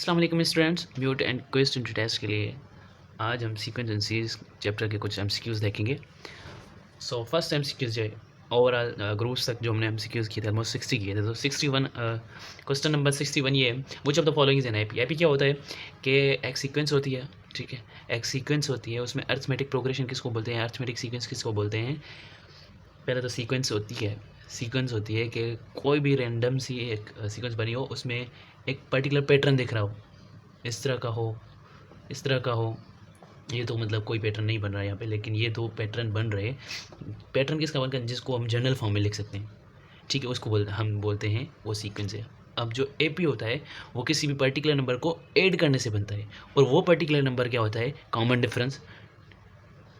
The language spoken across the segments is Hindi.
अस्सलाम वालेकुम students, mute and question to test के लिए आज हम सीक्वेंस एंड सीरीज चैप्टर के कुछ एमसीक्यूज़ देखेंगे। सो फर्स्ट एमसीक्यूज़ जो है ओवरऑल ग्रुप्स तक जो हमने एमसीक्यूज़ किए थे ऑलमोस्ट 60 किए थे। तो 61 क्वेश्चन नंबर 61 ये है, which of the following is an AP. AP क्या होता है कि एक सीक्वेंस होती है, ठीक है, एक सीक्वेंस होती है, उसमें अरिथमेटिक प्रोग्रेशन किसको बोलते हैं, अरिथमेटिक सीक्वेंस किसको बोलते हैं। पहले तो सीक्वेंस होती है कि कोई भी रैंडम सी एक सीक्वेंस बनी हो, उसमें एक पर्टिकुलर पैटर्न दिख रहा हो, इस तरह का हो, इस तरह का हो। ये तो मतलब कोई पैटर्न नहीं बन रहा है यहाँ पे, लेकिन ये दो पैटर्न बन रहे। पैटर्न किसका बनकर जिसको हम जनरल फॉर्म में लिख सकते हैं, ठीक है, उसको हम बोलते हैं वो सीक्वेंस है। अब जो एपी होता है वो किसी भी पर्टिकुलर नंबर को ऐड करने से बनता है, और वो पर्टिकुलर नंबर क्या होता है, कॉमन डिफरेंस।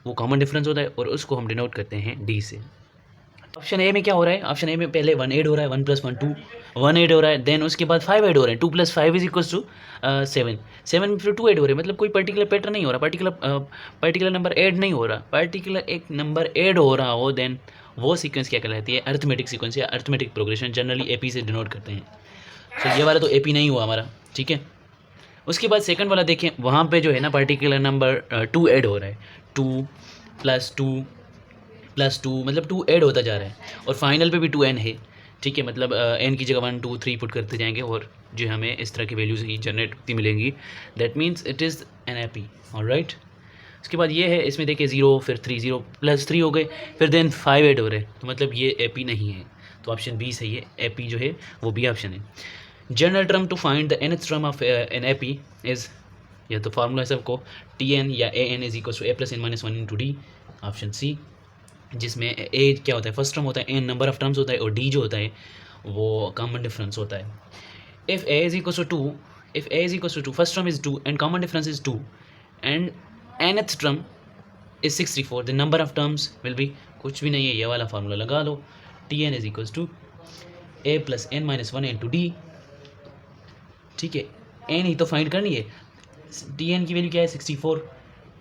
वो कॉमन डिफरेंस होता है और उसको हम डिनोट करते हैं डी से। ऑप्शन ए में क्या हो रहा है, ऑप्शन ए में पहले 1 ऐड हो रहा है, 1 + 1 2, 1 ऐड हो रहा है, देन उसके बाद 5 ऐड हो रहे हैं, 2 + 5 = 7, 7 फिर 2 ऐड हो रहे हैं। मतलब कोई पर्टिकुलर पैटर्न नहीं हो रहा, पर्टिकुलर नंबर ऐड नहीं हो रहा, पर्टिकुलर एक नंबर ऐड हो रहा हो, देन वो सीक्वेंस क्या कहलाती है, अरिथमेटिक सीक्वेंस या अरिथमेटिक प्रोग्रेशन। जनरली एपी से डिनोट करते हैं। तो ये वाला तो एपी नहीं हुआ हमारा, ठीक है। उसके बाद सेकंड वाला देखें, वहाँ पे जो है ना पर्टिकुलर नंबर 2 ऐड हो रहा है, 2 + 2 + 2 मतलब 2 ऐड होता जा रहा है, और फाइनल पे भी 2n है, ठीक है। मतलब n की जगह 1 2 3 पुट करते जाएंगे और जो हमें इस तरह की वैल्यूज़ ही जनरेट होती मिलेंगी। That means it is an AP, alright. उसके बाद ये है, इसमें देखिए 0 फिर 3, 0 + 3 हो गए, फिर देन 5 ऐड हो रहे हैं, तो मतलब ये एपी नहीं है। तो ऑप्शन बी सही है, एपी जो है वो बी ऑप्शन है। General term to find the nth term of an AP is, या तो फार्मूला है सबको, tn या an = a + n - 1 × d, option C. जिसमें ए क्या होता है, फर्स्ट टर्म होता है, एन नंबर ऑफ टर्म्स होता है, और डी जो होता है वो कॉमन डिफरेंस होता है। If a is equal to 2 first term is 2 and common difference is 2 and nth term is 64, the number of terms will be, कुछ भी नहीं है, ये वाला फार्मूला लगा लो, tn = a + n - 1 × d, ठीक है। एन ही तो फाइंड करनी है, tn की वैल्यू क्या है 64,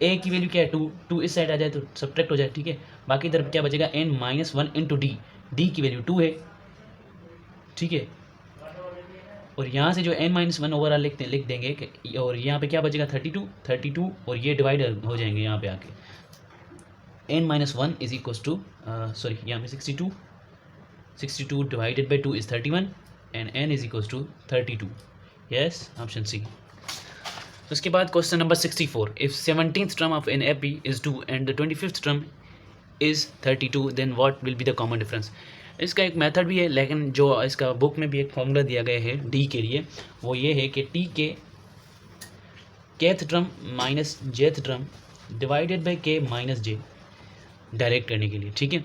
ए की वैल्यू क्या है 2, 2 इस साइड आ जाए तो सब्ट्रैक्ट हो जाए, ठीक है। बाकी इधर क्या बचेगा, n - 1 × d, d की वैल्यू 2 है, ठीक है। और यहाँ से जो n - 1 ओवरऑल लिख देंगे और यहाँ पे क्या बचेगा 32, और ये डिवाइड हो जाएंगे यहाँ पे आके, n - 1 = सॉरी यहाँ पे 62 divided by 2 is 31 and n = 32, yes, option C. उसके बाद question number 64, if 17th term of an AP is 2 and the 25th term is 32, then what will be the common difference. इसका एक मेथड भी है, लेकिन जो इसका बुक में भी एक फॉर्मूला दिया गया है डी के लिए, वो ये है कि टी के kth term minus jth term divided by k - j direct करने के लिए, ठीक है।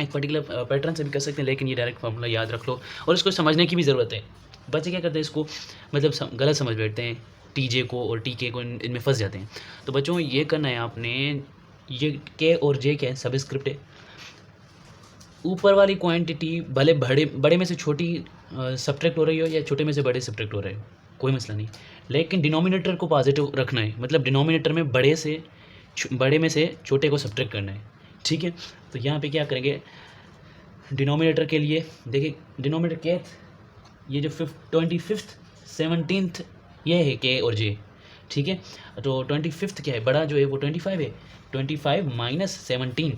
एक पर्टिकुलर पैटर्न से भी कर सकते हैं, लेकिन ये डायरेक्ट फार्मूला याद रख लो और इसको समझने की भी ज़रूरत है। बच्चे क्या करते हैं, इसको मतलब गलत समझ बैठते हैं, टी जे को और टी के को इनमें फंस जाते हैं। तो बच्चों ये करना है आपने, ये के और जे क्या है, सबस्क्रिप्ट है। ऊपर वाली क्वांटिटी भले बड़े में से छोटी सब्ट्रैक्ट हो रही हो या छोटे में से बड़े सब्ट्रैक्ट हो रहे हो, कोई मसला नहीं, लेकिन डिनोमिनेटर को पॉजिटिव रखना है। मतलब डिनोमिनेटर में बड़े में से छोटे को सब्ट्रैक्ट करना है, ठीक है। तो यहाँ पे क्या करेंगे, डिनोमिनेटर के लिए देखिए, डिनोमिनेटर के ये जो 25th 17th ये है के और जे, ठीक है। तो 25th क्या है, बड़ा जो है वो 25 है, 25 - 17,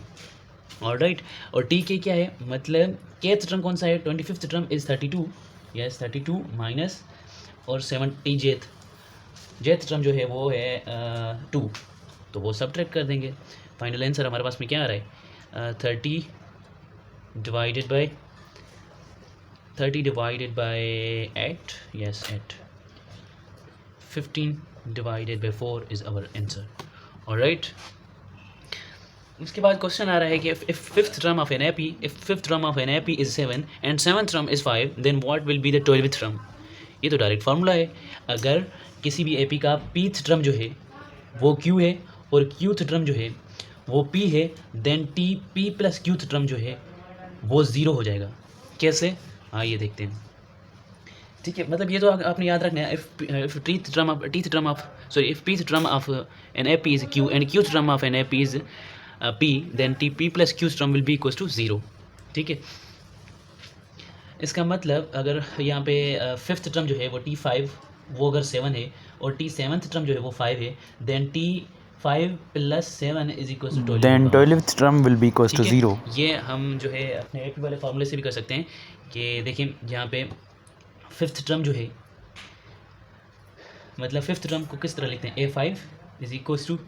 ऑलराइट। और टी के क्या है, मतलब केथ टर्म कौन सा है, 25th term is 32, yes 32 minus और 70 जेथ टर्म जो है वो है 2, तो वो सब्ट्रैक्ट कर देंगे। फाइनल आंसर हमारे पास में क्या आ रहा है, 30 divided by 8, yes 8, 15 divided by 4 is our answer, alright. उसके बाद क्वेश्चन आ रहा है कि if fifth term of an AP is 7 and 7th term is 5, then what will be the 12th term। ये तो डायरेक्ट फार्मूला है, अगर किसी भी एपी का pth टर्म जो है वो q है और qth टर्म जो है वो p है, देन p + qth टर्म जो है वो 0 हो जाएगा। कैसे, आइए देखते हैं, ठीक है। मतलब ये तो आपने याद रखना है, if pth term of an AP is q and qth term of an AP is p, then p + q term will be equals to 0, ठीक है। इसका मतलब अगर यहाँ पे फिफ्थ टर्म जो है वो T5 वो अगर 7 है और टी सेवन्थ टर्म जो है वो 5 है, then T 5 plus 7 is equal to 12 then 12th term will be equals to ठीक है। 0. ये हम जो है अपने एपी वाले फार्मूले से भी कर सकते हैं कि देखिए यहाँ पे फिफ्थ टर्म जो है, मतलब फिफ्थ टर्म को किस तरह लिखते हैं, A5 इज इक्वल टू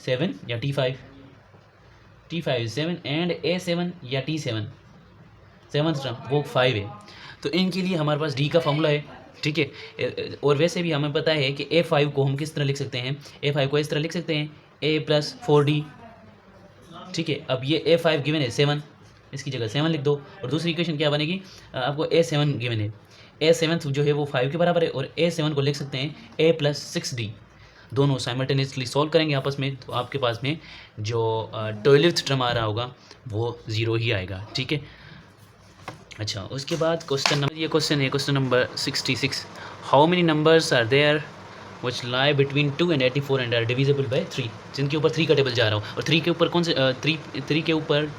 7 या T5 इज 7 एंड A7 या T7 सेवन्थ टर्म वो 5 है। तो इनके लिए हमारे पास डी का फॉर्मूला है, ठीक है। और वैसे भी हमें पता है कि A5 को हम किस तरह लिख सकते हैं, A5 को इस तरह लिख सकते हैं A+4D, ठीक है। अब ये A5 गिवन है 7, इसकी जगह 7 लिख दो, और दूसरी इक्वेशन क्या बनेगी, आपको A7 गिवन है, A7 जो है वो 5 के बराबर है, और A7 को लिख सकते हैं A+6D। दोनों साइमल्टेनियसली सॉल्व करेंगे आपस में, तो आपके पास में जो 12th टर्म आ रहा होगा वो 0 ही आएगा, ठीक है। अच्छा, उसके बाद क्वेश्चन नंबर, ये क्वेश्चन है question number 66, how many numbers are there which lie between 2 and 84 and are divisible by 3, जिनके ऊपर 3 का टेबल जा रहा हो। और 3 के ऊपर कौन से 3 के ऊपर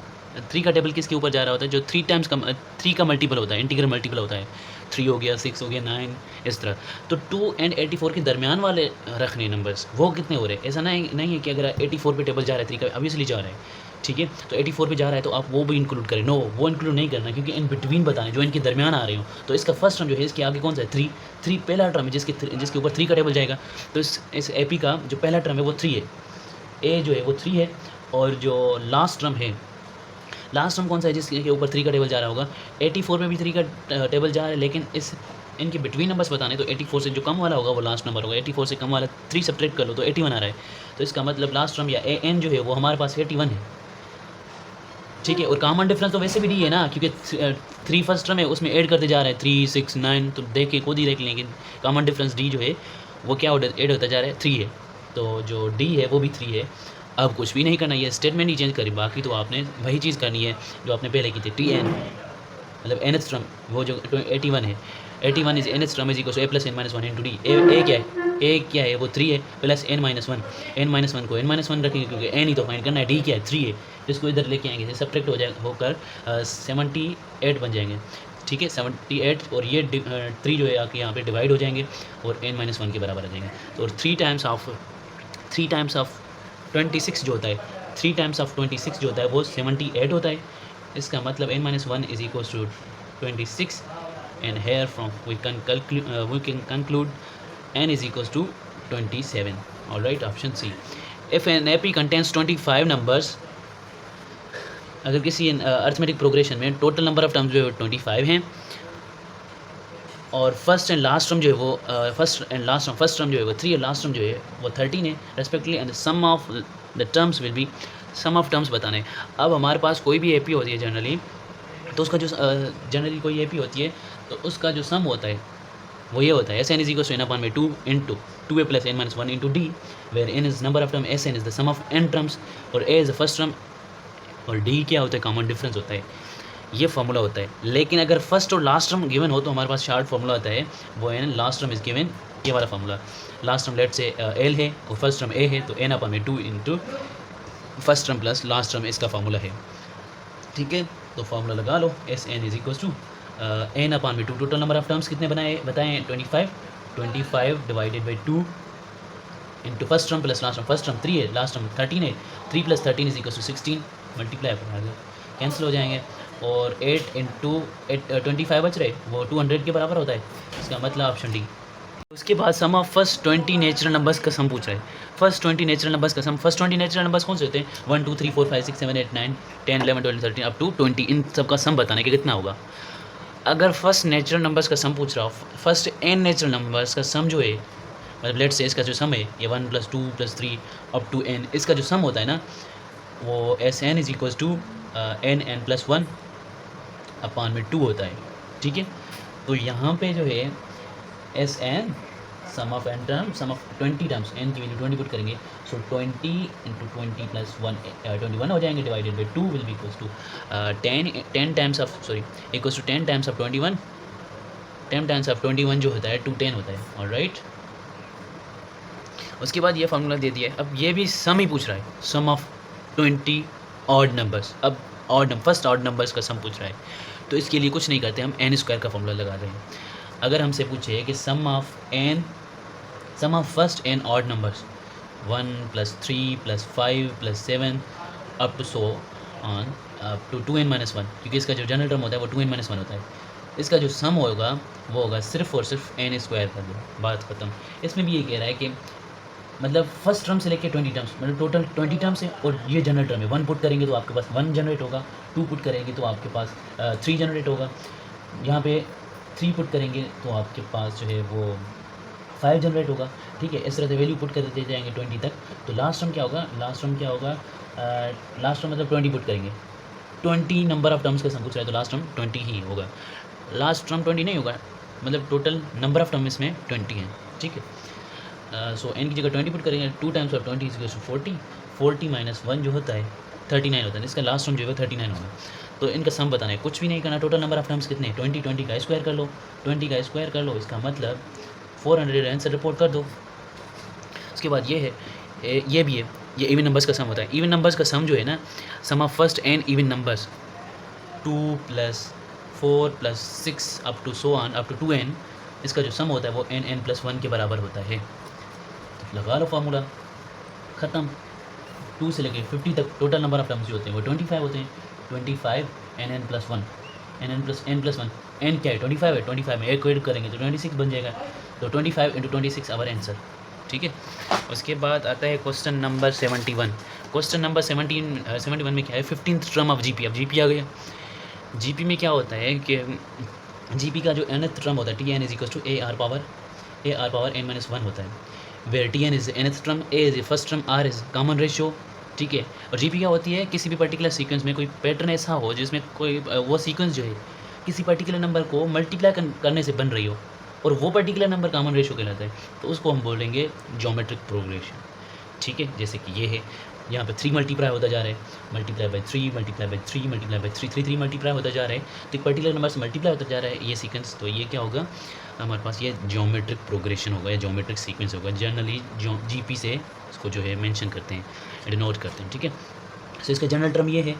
3 का टेबल किसके ऊपर जा रहा होता है, जो 3 टाइम्स का 3 का मल्टीपल होता है, इंटीग्रल मल्टीपल होता है, 3 हो गया, 6 हो गया, 9, इस तरह। तो 2 and 84 के दरमियान वाले रखने नंबर्स, वो कितने हो रहे हैं, ऐसा नहीं है कि अगर 84 पे टेबल जा रहा है 3 का, ऑब्वियसली जा रहा है, ठीक है। तो 84 पे जा रहा है तो आप वो भी इंक्लूड करें, नो वो इंक्लूड नहीं करना, क्योंकि इन बिटवीन बताने जो इनके दरमियान आ रहे हो। तो इसका फर्स्ट टर्म जो है, इसके आगे कौन सा है, 3 पहला टर्म है जिसके ऊपर 3 का टेबल जाएगा। तो इस एपी का जो पहला टर्म है वो 3 है, ए जो है वो 3 है, और जो लास्ट टर्म है, लास्ट टर्म कौन सा है जिसके ऊपर 3 का टेबल जा रहा होगा, 84 में भी 3 का टेबल जा रहा है, लेकिन इनके बिटवीन नंबर्स बताने, तो 84 से जो कम वाला होगा वो लास्ट नंबर होगा, 84 से कम वाला 3 सब्ट्रैक्ट कर लो तो 81 आ रहा है। तो इसका मतलब लास्ट टर्म या एन जो है वो हमारे पास 81 है, ठीक है। और कॉमन डिफरेंस तो वैसे भी डी है ना, क्योंकि 3 फर्स्ट टर्म है उसमें ऐड करते जा रहे हैं 3, 6, 9, तो देख के खुद ही देख लेंगे कॉमन डिफरेंस डी जो है वो क्या ऐड होता जा रहा है, 3 है। तो जो डी है वो भी 3 है। अब कुछ भी नहीं करना, ये स्टेटमेंट ही चेंज करी, बाकी तो आपने वही चीज़ करनी है जो आपने पहले की थी, टी एन मतलब एन एच टर्म वो जो 81 है, 81 is N H term is equal to A+n-1 into D. A क्या है वो 3 है, प्लस n-1, n-1 को n-1 रखेंगे क्योंकि एन ही तो फाइंड करना है, डी क्या है 3 है, इसको इधर लेके आएंगे, सब्ट्रैक्ट हो जाए होकर 78 बन जाएंगे, ठीक है। 78 और ये 3 जो है आके यहाँ पे डिवाइड हो जाएंगे और n-1 के बराबर आ जाएंगे। तो और 3 टाइम्स ऑफ 26 जो होता है, 3 टाइम्स ऑफ 26 जो होता है वो 78 होता है। इसका मतलब n-1 is equal to 26, and here from we can conclude n is equals to 27. All right, option C. If an AP contains 25 numbers, अगर किसी अर्थमेटिक प्रोग्रेशन में टोटल नंबर ऑफ टर्म्स जो है 25 हैं, और फर्स्ट एंड लास्ट टर्म जो है वो फर्स्ट टर्म जो है वो 3 है, लास्ट टर्म जो है वो 13 है respectively, and sum of the terms will be, sum of terms बताने। अब हमारे पास कोई भी एपी होती है जनरली, तो उसका जो जनरली कोई एपी होती है तो उसका जो सम होता है वो ये होता है, S N is equal to n/2 into 2a + n-1 into D, where n is number of term, S N is the sum of n terms, और a is the first term, और डी क्या होता है, कॉमन डिफरेंस होता है। ये फार्मूला होता है। लेकिन अगर फर्स्ट और लास्ट टर्म गिवन हो तो हमारे पास शार्ट फार्मूला होता है, वो है लास्ट टर्म इज गिवन, ये वाला फार्मूला, लास्ट टर्म लेट से एल है और फर्स्ट टर्म ए है, तो n/2 into first term plus last term इसका फार्मूला है, ठीक है। तो फार्मूला लगा लो, S N is equal to n/2, total number of terms कितने बताएं 25 divided by 2 into first term plus last term, first term 3 है, लास्ट टर्म 13 है, 3 + 13 is equal to 16, multiply cancel हो जाएंगे, और 8 इंटू 25 बच रहे, वो 200 के बराबर होता है, इसका मतलब ऑप्शन डी। उसके बाद सम ऑफ फर्स्ट 20 नेचुरल नंबर्स का सम पूछ रहा है, फर्स्ट 20 नेचुरल नंबर्स का सम, फर्स्ट 20 नेचुरल नंबर्स कौन से होते हैं, 1 2 3 4 5 6 7 8 9 10 11 12 13 अप टू 20, इन सब का सम बताने के कितना होगा। अगर फर्स्ट नेचुरल नंबर्स का सम पूछ रहा हो, फर्स्ट n नेचुरल नंबर्स का सम जो है, मतलब लेट से इसका जो सम है ये 1 + 2 + 3 अप टू n, इसका जो सम होता है ना वो S N is equal to n+1 upon में 2 होता है, ठीक है। तो यहाँ पे जो है S N sum of n term, sum of 20 terms, n की वैल्यू 20 पुट करेंगे, सो 20 इंटू 20 + 1 21 हो जाएंगे, divided by 2 will be equals to 10 times of 10 times of 21, 10 times of 21 जो होता है 210 होता है, ऑलराइट। उसके बाद ये फार्मूला दे दिया है, अब ये भी सम ही पूछ रहा है, सम ऑफ 20 ऑड नंबर्स, अब फर्स्ट ऑड नंबर्स का सम पूछ रहा है, तो इसके लिए कुछ नहीं करते, हम n² का फार्मूला लगा रहे हैं। अगर हमसे पूछे कि sum of first N odd numbers 1 + 3 + 5 + 7 up to so on up to 2n-1, क्योंकि इसका जो जनरल टर्म होता है वो 2n-1 होता है। इसका जो सम होगा वो होगा सिर्फ और सिर्फ n स्क्वायर कर दो, बात ख़त्म। इसमें भी ये कह रहा है कि मतलब फर्स्ट टर्म से लेके 20 टर्म्स, मतलब टोटल 20 टर्म्स है और ये जनरल टर्म है। 1 पुट करेंगे तो आपके पास 1 जनरेट होगा, 2 पुट करेंगे तो आपके पास 3 जनरेट होगा, यहाँ पे 3 पुट करेंगे तो आपके पास जो है वो 5 जनरेट होगा। ठीक है, इस तरह से वैल्यू पुट करते जाएंगे 20 तक। तो लास्ट टर्म क्या होगा, लास्ट टर्म मतलब 20 पुट करेंगे, 20 नंबर ऑफ टर्म्स का सम पूछ रहा है तो लास्ट टर्म 20 ही होगा। लास्ट टर्म 20 नहीं होगा, मतलब टोटल नंबर ऑफ टर्म इसमें 20 है। ठीक है, सो n की जगह 20 पुट करेंगे, 2 टाइम्स ऑफ 20 इज 40, 40 - 1 जो होता है 39 होता है, इसका लास्ट टर्म जो है 39 होगा। तो इनका सम बताना है, कुछ भी नहीं करना, टोटल नंबर ऑफ टर्म्स कितने 20, 20 का स्क्वायर कर लो, 20 का स्क्वायर कर लो, इसका मतलब 400 आंसर रिपोर्ट कर दो। उसके बाद ये है, ये भी है, ये इवन नंबर्स का सम होता है। इवन नंबर्स का सम जो है ना, sum of first N even numbers 2 + 4 + 6 up to so on up to 2n, इसका जो सम होता है वो n+1 के बराबर होता है। तो लगा लो फार्मूला, ख़त्म। 2 से लेके 50 तक टोटल नंबर ऑफ टर्म्स जो होते हैं वो 25 होते हैं। 25 n+1, n+1, n क्या है 25 है, 25 में एक ऐड करेंगे तो 26 बन जाएगा। तो 25 × 26 आवर आंसर। ठीक है, उसके बाद आता है क्वेश्चन नंबर 71। क्वेश्चन नंबर 71 में क्या है, 15th टर्म ऑफ जीपी। अब जीपी आ गया। जीपी में क्या होता है कि जीपी का जो nth टर्म होता है Tn = AR पावर n-1 होता है, where Tn is nth term, A is first term, R is common ratio. ठीक है, और जीपी क्या होती है, किसी भी पर्टिकुलर सीक्वेंस में कोई पैटर्न ऐसा हो जिसमें कोई वो सीक्वेंस जो है किसी पर्टिकुलर नंबर को मल्टीप्लाई करने से बन रही हो और वो पर्टिकुलर नंबर कॉमन रेशियो कहलाता है, तो उसको हम बोलेंगे ज्योमेट्रिक प्रोग्रेशन। ठीक है, जैसे कि ये है, यहाँ पे 3 मल्टीप्लाई होता जा रहा है, multiply by 3 multiply by 3 multiply by 3 3 multiply होता जा रहा है, तो एक पर्टिकुलर नंबर से मल्टीप्लाई होता जा रहा है ये सीक्वेंस। तो ये क्या होगा, हमारे पास ये ज्योमेट्रिक प्रोग्रेशन होगा या ज्योमेट्रिक सीक्वेंस होगा। जनरली जीपी से इसको जो है मेंशन करते हैं, डिनोट करते हैं। ठीक है, सो इसका जनरल टर्म ये है।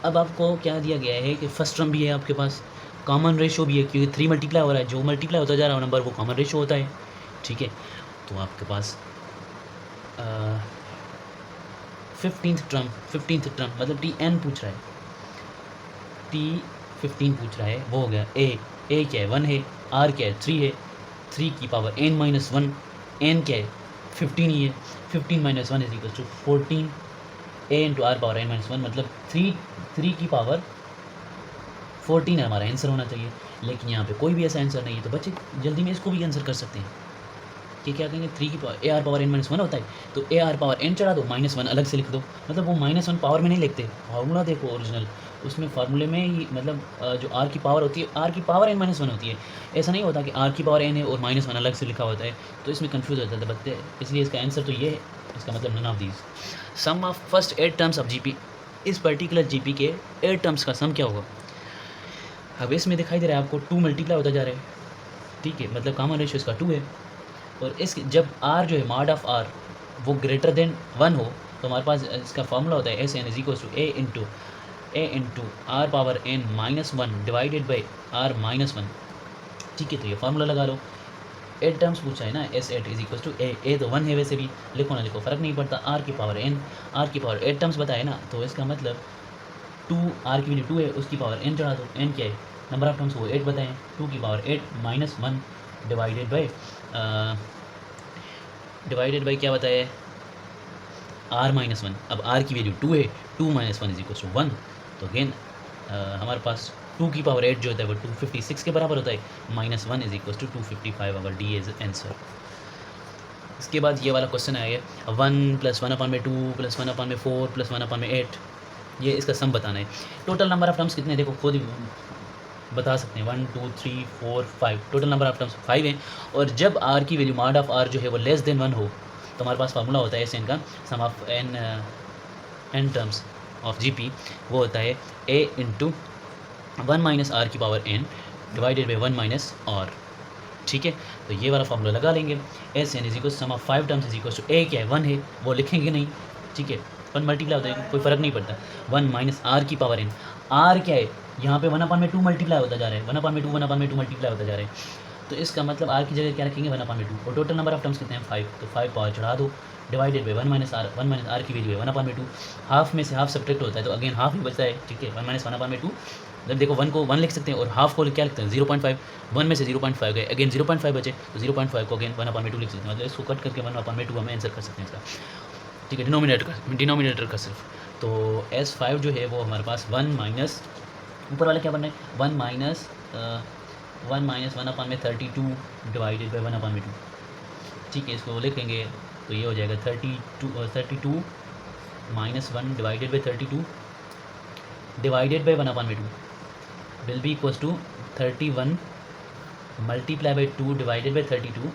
अब आपको क्या दिया गया है कि फर्स्ट टर्म भी है आपके पास, कॉमन रेशियो भी है, क्योंकि 3 मल्टीप्लाई हो रहा है, जो मल्टीप्लाई होता जा रहा है नंबर वो कॉमन रेशियो होता है। ठीक है, तो आपके पास 15th टर्म मतलब Tn पूछ रहा है, T15 पूछ रहा है, वो हो गया A क्या है 1 है, R क्या है 3 है, 3 की पावर n-1, n क्या है 15 ही है, 15 - 1 = 14, A × R पावर n-1 मतलब 3 की पावर 14 है हमारा आंसर होना चाहिए। लेकिन यहाँ पे कोई भी ऐसा आंसर नहीं है, तो बच्चे जल्दी में इसको भी आंसर कर सकते हैं कि क्या कहेंगे, 3 की पावर AR पावर n-1 होता है, तो AR पावर n चढ़ा दो, -1 अलग से लिख दो। मतलब वो -1 पावर में नहीं लिखते, फार्मूला देखो ओरिजिनल, उसमें फार्मूले में ही मतलब जो R की पावर होती है, R की पावर n-1 होती है। ऐसा नहीं होता कि R की पावर n है और -1 अलग से लिखा होता है, तो इसमें कन्फ्यूज़ हो जाता है बच्चे। इसलिए इसका आंसर तो ये है, इसका मतलब none of these. Sum of first 8 terms of GP, इस पर्टिकुलर जीपी के 8 टर्म्स का सम क्या होगा। अब इसमें दिखाई दे रहा है आपको 2 मल्टीप्लाई होता जा रहा है। ठीक है, मतलब कॉमन रेशियो इसका 2 है, और इस जब R जो है मॉड ऑफ R वो ग्रेटर देन 1 हो, तो हमारे पास इसका फार्मूला होता है SN = A into R power n-1 divided by R -1। ठीक है, तो ये फार्मूला लगा लो। 8 टर्म्स पूछा है ना, S8 = A तो 1 है, वैसे भी लिखो ना लिखो फ़र्क नहीं पड़ता। R की पावर n, R की पावर 8 टर्म्स बताए ना, तो इसका मतलब 2, R की वैल्यू 2 है, उसकी पावर n चढ़ा दो, n क्या है नंबर ऑफ टर्म्स वो 8 बताएं, 2 की पावर 8 -1 डिवाइडेड बाई क्या बताया है R -1। अब R की वैल्यू 2 है, 2 - 1 = 1, तो अगेन हमारे पास 2 की पावर 8 जो होता है वो 256 के बराबर होता है, -1 = 255, अवर डी इज आंसर। इसके बाद ये वाला क्वेश्चन आया है 1 + 1/2 + 1/4 + 1/8, ये इसका सम बताना है। टोटल नंबर ऑफ टर्म्स कितने देखो खुद ही बता सकते हैं, 1 2 3 4 5, टोटल नंबर ऑफ टर्म्स 5 हैं। और जब R की वैल्यू मॉड ऑफ R जो है वो लेस देन 1 हो, तो हमारे पास फार्मूला होता है SN का, sum of n terms of GP, वो होता है A × 1 - R की power n divided by 1 - R। ठीक है, तो ये वाला फार्मूला लगा लेंगे। SN = sum of 5 terms = A क्या है 1 है, वो लिखेंगे नहीं। ठीक है, 1 मल्टीप्लाई होता है, कोई फ़र्क नहीं पड़ता, 1 - R की पावर n, R क्या है यहाँ पे 1/2 मल्टीप्लाई होता जा रहा है, 1/2 मल्टीप्लाई होता जा रहा है, तो इसका मतलब आर की जगह क्या रखेंगे 1/2 और टोटल नंबर ऑफ टर्म्स कितने हैं 5, तो 5 पावर चढ़ा दो डिवाइडेड बाई 1 माइनस आर की वैल्यू है 1/2, हाफ में से हाफ सब्ट्रैक्ट होता है तो अगेन हाफ ही बचता है, ठीक है 1 माइनस 1/2, जब देखो 1 को 1 लिख सकते हैं और हाफ को क्या लिखते हैं 0.5, 1 में से 0.5 गए अगेन 0.5 बचे तो 0.5 को अगेन 1/2 लिख सकते हैं, मतलब इसको कट करके 1/2 हमें आंसर कर सकते हैं इसका, ठीक है डिनोमिनेटर का सिर्फ। तो S5 जो है वो हमारे पास 1 माइनस ऊपर वाले क्या बन रहे हैं 1 माइनस 1/32 डिवाइडेड बाई 1/2, ठीक है इसको लिखेंगे तो ये हो जाएगा 32 minus 1 divided by 32 divided by 1/2 will be equals to 31 multiply by 2 divided by 32,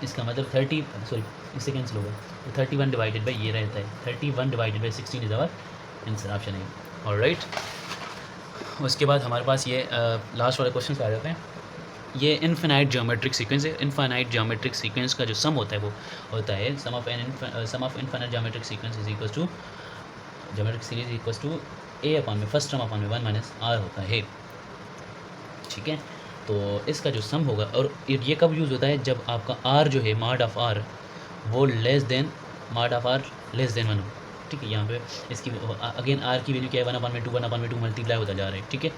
इसका मतलब 30 सॉरी इससे कैंसिल होगा तो 31 डिवाइडेड बाई ये रहता है 31 divided by 16 is our answer, option है। ऑलराइट, उसके बाद हमारे पास ये लास्ट वाले क्वेश्चन पे आ जाते हैं। ये इनफिनाइट ज्योमेट्रिक सीक्वेंस है। इनफिनाइट ज्योमेट्रिक सीक्वेंस का जो सम होता है वो होता है sum of infinite geometric sequence is equals to geometric series equals to A upon में फर्स्ट टर्म अपॉन में 1 माइनस आर होता है, ठीक है। तो इसका जो सम होगा और ये कब यूज़ होता है जब आपका आर जो है माड ऑफ आर वो लेस देन माड ऑफ आर लेस देन 1 हो, ठीक है। यहाँ पे इसकी अगेन आर की वैल्यू क्या है 1/2 मल्टीप्लाई होता जा रहा है, ठीक है।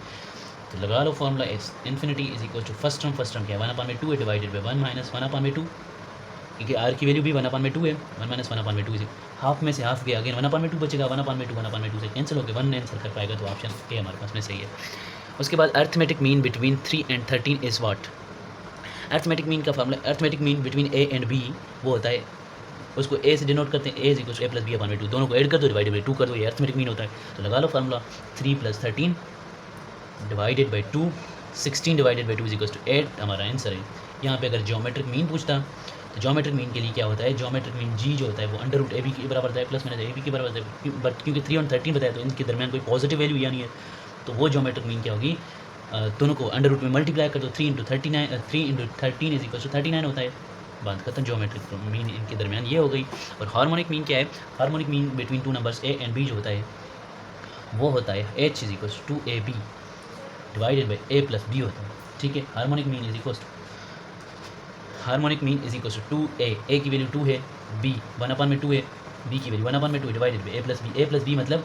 तो लगा लो formula S infinity is equal to first term क्या है 1/2 है डिवाइडेड बाई 1 माइनस 1/2, क्योंकि आर की वैल्यू भी 1/2 है 1 माइनस 1/2 इज हाफ में से हाफ गया अगेन 1/2 बचेगा 1/2 से कैंसिल होकर 1 आंसर कर पाएगा, तो ऑप्शन ए हमारे पास में सही है। उसके बाद arithmetic mean between 3 and 13 is what. Arithmetic mean का formula arithmetic mean between A and B वो होता है, उसको ए से डिनोट करते हैं A is equal to A plus B upon 2, दोनों को ऐड कर दो डिवाइडेड बाई 2 कर दो, ये अर्थमेटिक मीन होता है। तो लगा लो formula 3 + 13 divided by 2 16 divided by 2 is equal to 8 हमारा आंसर है। यहाँ पे अगर ज्योमेट्रिक मीन पूछता तो ज्योमेट्रिक मीन के लिए क्या होता है ज्योमेट्रिक मीन जी जो होता है वो √AB के बराबर होता है प्लस माइनस AB के बराबर होता है, बट क्योंकि 3 और 13 बताया तो इनके दरमियान कोई पॉजिटिव वैल्यू यानी है, तो वो ज्योमेट्रिक मीन क्या होगी दोनों को अंडर रूट में मल्टीप्लाई कर दो 3 × 13 इज इक्वल टू 39 होता है, बात खत्म। ज्योमेट्रिक मीन इनके दरमियान ये हो गई। और हार्मोनिक मीन क्या है harmonic mean between 2 numbers A and B जो होता है वो होता है H is equal to 2AB divided by A plus B होता है, ठीक है। Harmonic mean is equal to 2A की वैल्यू 2 है B 1/2 है B की value 1/2 divided by A plus B मतलब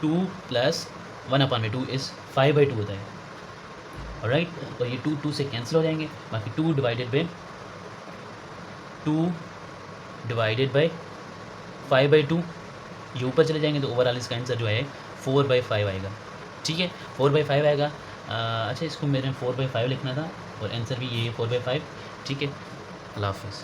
2 प्लस 1/2 इज़ 5/2 होता है, ऑलराइट। तो ये 2 से कैंसिल हो जाएंगे, बाकी 2 डिवाइडेड बाई 5/2 ये ऊपर चले जाएंगे, तो ओवरऑल इसका आंसर जो है 4/5 आएगा, ठीक है 4/5 आएगा। अच्छा इसको मेरे 4/5 लिखना था और आंसर भी ये 4/5, ठीक है। अल्लाह हाफ़िज़।